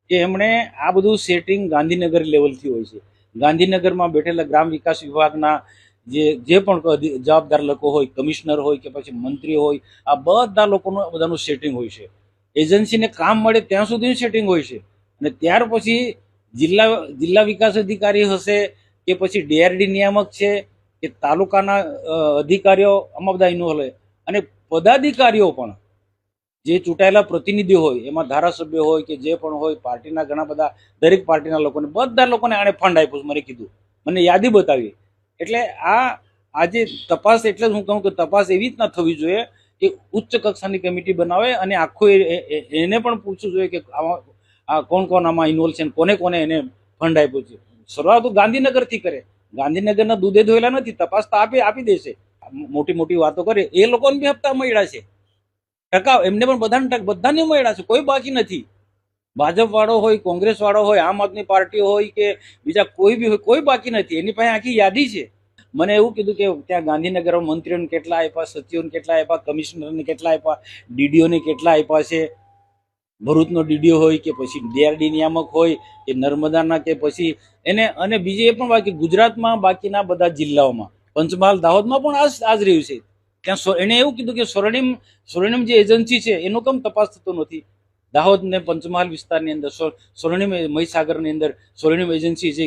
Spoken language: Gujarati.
કે એમણે આ બધું સેટિંગ ગાંધીનગર લેવલથી હોય છે. ગાંધીનગરમાં બેઠેલા ગ્રામ વિકાસ વિભાગના જે પણ જવાબદાર લોકો હોય, કમિશનર હોય કે પછી મંત્રી હોય, આ બધા લોકોનું બધાનું સેટિંગ હોય છે. એજન્સીને કામ મળે ત્યાં સુધી સેટિંગ હોય છે. અને ત્યાર પછી જિલ્લા વિકાસ અધિકારી હશે કે પછી ડીઆરડી નિયામક છે કે તાલુકાના અધિકારીઓ આમાં બધા ઇન્વોલ્વ હોય. અને પદાધિકારીઓ પણ જે ચૂંટાયેલા પ્રતિનિધિઓ હોય, એમાં ધારાસભ્ય હોય કે જે પણ હોય, પાર્ટીના ઘણા બધા, દરેક પાર્ટીના લોકોને, બધા લોકોને આણે ફંડ આપ્યું. મને કીધું, મને યાદી બતાવી. એટલે આજે તપાસ, એટલે હું કહું કે તપાસ એવી રીતના થવી જોઈએ કે ઉચ્ચ કક્ષાની કમિટી બનાવે અને આખું એને પણ પૂછવું જોઈએ કે આ કોણ કોણ આમાં ઇન્વોલ્વ છે, કોને કોને એને ફંડ આપ્યું છે. શરૂઆત ગાંધીનગરથી કરે. ગાંધીનગરના દૂધે ધોયેલા નથી. તપાસ તો આપી દેશે. મોટી મોટી વાતો કરે. એ લોકોને બી હપ્તા મળ્યા છે, ટકા એમને પણ બધાને મળ્યા છે. કોઈ બાકી નથી. ભાજપ વાળો હોય, કોંગ્રેસ વાળો હોય, આમ આદમી પાર્ટી હોય કે બીજા કોઈ બી હોય, કોઈ બાકી નથી. એની પાસે આખી યાદી છે. મને એવું કીધું કે ત્યાં ગાંધીનગર મંત્રીઓને કેટલા આપ્યા, સચિવોને કેટલા આપ્યા, કમિશનરને કેટલા આપ્યા, ડીડીઓને કેટલા આપ્યા છે. ભરૂચનો ડીડીઓ હોય કે પછી ડીઆરડી નિયામક હોય કે નર્મદાના કે પછી એને, અને બીજી એ પણ બાકી ગુજરાતમાં બાકીના બધા જિલ્લાઓમાં, પંચમહાલ દાહોદમાં પણ આ જ રહ્યું છે. ત્યાં એને એવું કીધું કે સ્વર્ણિમ જે એજન્સી છે એનો કેમ તપાસ થતો નથી. દાહોદ ને પંચમહાલ વિસ્તારની અંદર સ્વર્ણિમ મહીસાગરની અંદર સ્વર્ણિમ એજન્સી છે,